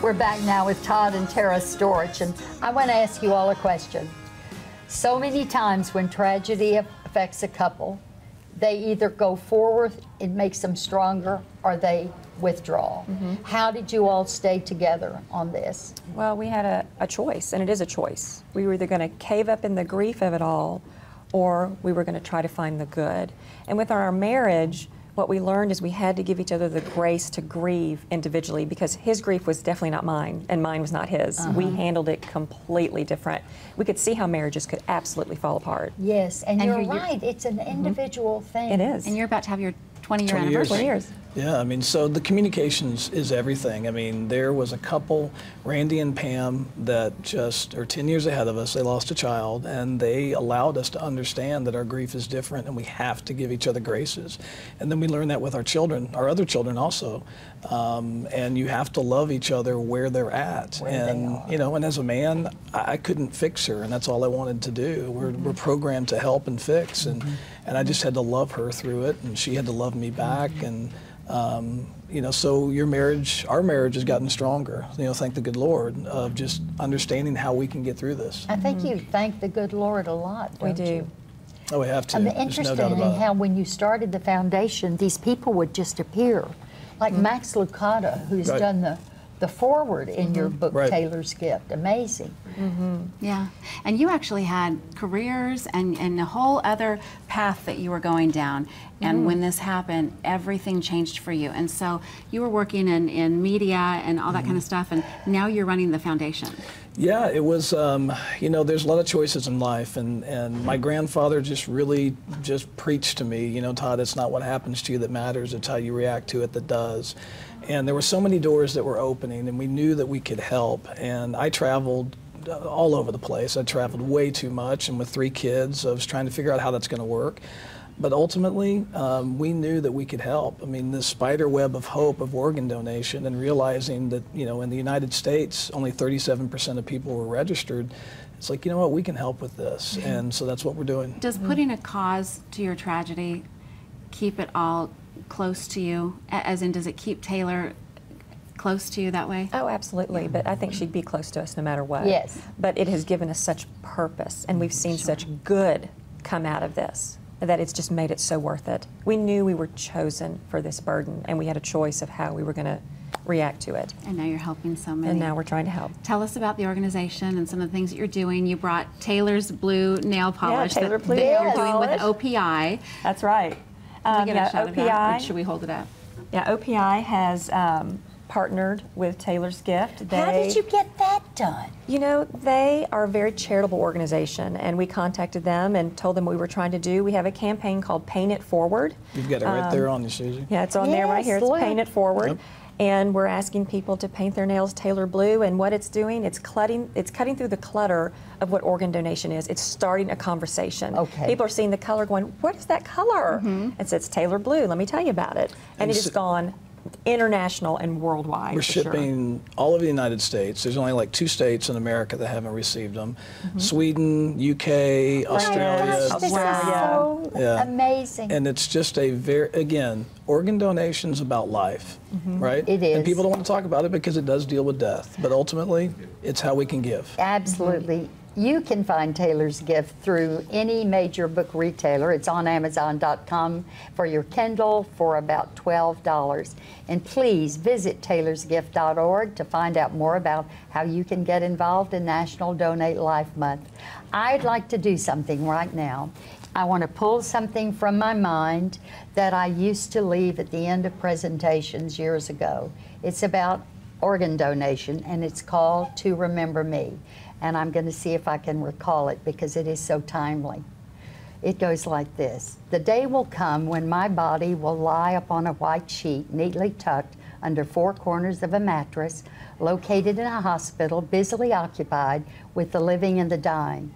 We're back now with Todd and Tara Storch, and I want to ask you all a question. So many times when tragedy affects a couple, they either go forward, it makes them stronger, or they withdraw. How did you all stay together on this? Well, we had a choice, and it is a choice. We were either going to cave up in the grief of it all, or we were going to try to find the good. And with our marriage, what we learned is we had to give each other the grace to grieve individually, because his grief was definitely not mine, and mine was not his. We handled it completely different. We could see how marriages could absolutely fall apart. Yes, and you're right, it's an individual thing. It is. And you're about to have your 20-year 20 anniversary. years. 20 years. Yeah, I mean, so the communications is everything. I mean, there was a couple, Randy and Pam, that just are 10 years ahead of us. They lost a child, and they allowed us to understand that our grief is different and we have to give each other graces. And then we learned that with our children, our other children also. And you have to love each other where they're at. You know, and as a man, I couldn't fix her, and that's all I wanted to do. We're programmed to help and fix, and I just had to love her through it, and she had to love me back. And you know, so our marriage has gotten stronger, you know, thank the good Lord, of just understanding how we can get through this. I think you thank the good Lord a lot, don't We do. you? Oh, we have to. I'm There's interested no doubt in about it. how when you started the foundation, these people would just appear. Like Max Lucado, who's done the foreword in your book, Taylor's Gift. Amazing. Yeah, and you actually had careers and a whole other path that you were going down. And when this happened, everything changed for you. And so you were working in media and all that kind of stuff, and now you're running the foundation. Yeah, it was, you know, there's a lot of choices in life, and my grandfather just really just preached to me, you know, Todd, it's not what happens to you that matters, it's how you react to it that does. And there were so many doors that were opening, and we knew that we could help. And I traveled all over the place. I traveled way too much, and with 3 kids, I was trying to figure out how that's going to work. But ultimately, we knew that we could help. I mean, this spider web of hope of organ donation, and realizing that, you know, in the United States, only 37% of people were registered. It's like, you know what, we can help with this. And so that's what we're doing. Does putting a cause to your tragedy keep it all close to you? As in, does it keep Taylor close to you that way? Oh, absolutely. But I think she'd be close to us no matter what. Yes. But it has given us such purpose, and we've seen such good come out of this, that it's just made it so worth it. We knew we were chosen for this burden, and we had a choice of how we were going to react to it. And now you're helping so many. And now we're trying to help. Tell us about the organization and some of the things that you're doing. You brought Taylor's Blue nail polish Taylor Blue that nail you're doing with polish. OPI. That's right. Can we get a shot of that? OPI. Or should we hold it up? Yeah, OPI has partnered with Taylor's Gift. How did you get that done? You know, they are a very charitable organization, and we contacted them and told them what we were trying to do. We have a campaign called Paint It Forward. You've got it right there on you, Susie. Yeah, it's on there right here. It's look. Paint It Forward. Yep. And we're asking people to paint their nails Taylor blue, and what it's doing, it's cutting through the clutter of what organ donation is. It's starting a conversation. Okay. People are seeing the color going, what is that color? And so it's Taylor blue, let me tell you about it. And it has gone international and worldwide. We're for sure. shipping all over the United States. There's only like 2 states in America that haven't received them. Sweden, UK, Australia. Gosh, this is so amazing. And it's just again, organ donation's about life, right? It is. And people don't want to talk about it because it does deal with death. But ultimately, it's how we can give. Absolutely. You can find Taylor's Gift through any major book retailer. It's on Amazon.com for your Kindle for about $12. And please visit taylorsgift.org to find out more about how you can get involved in National Donate Life Month. I'd like to do something right now. I want to pull something from my mind that I used to leave at the end of presentations years ago. It's about organ donation, and it's called To Remember Me. And I'm going to see if I can recall it because it is so timely. It goes like this. The day will come when my body will lie upon a white sheet neatly tucked under 4 corners of a mattress located in a hospital busily occupied with the living and the dying.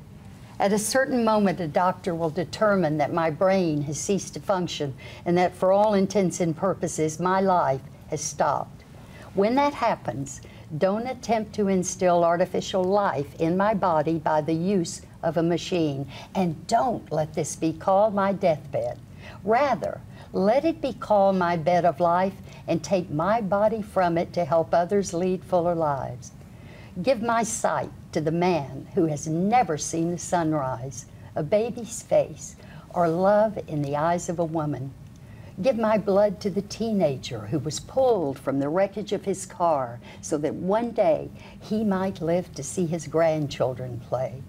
At a certain moment, a doctor will determine that my brain has ceased to function and that for all intents and purposes, my life has stopped. When that happens, don't attempt to instill artificial life in my body by the use of a machine, and don't let this be called my deathbed. Rather, Let it be called my bed of life, and take my body from it to help others lead fuller lives. Give my sight to the man who has never seen the sunrise, a baby's face, or love in the eyes of a woman. Give my blood to the teenager who was pulled from the wreckage of his car so that one day he might live to see his grandchildren play.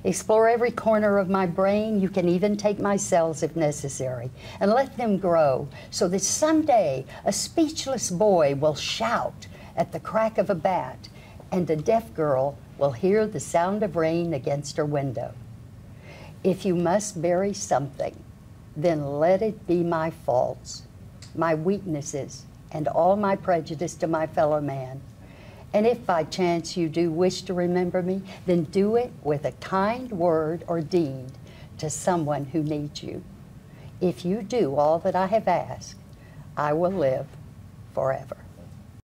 Explore every corner of my brain. You can even take my cells if necessary, and let them grow so that someday a speechless boy will shout at the crack of a bat, and a deaf girl will hear the sound of rain against her window. If you must bury something, then let it be my faults, my weaknesses, and all my prejudice to my fellow man. And if by chance you do wish to remember me, then do it with a kind word or deed to someone who needs you. If you do all that I have asked, I will live forever.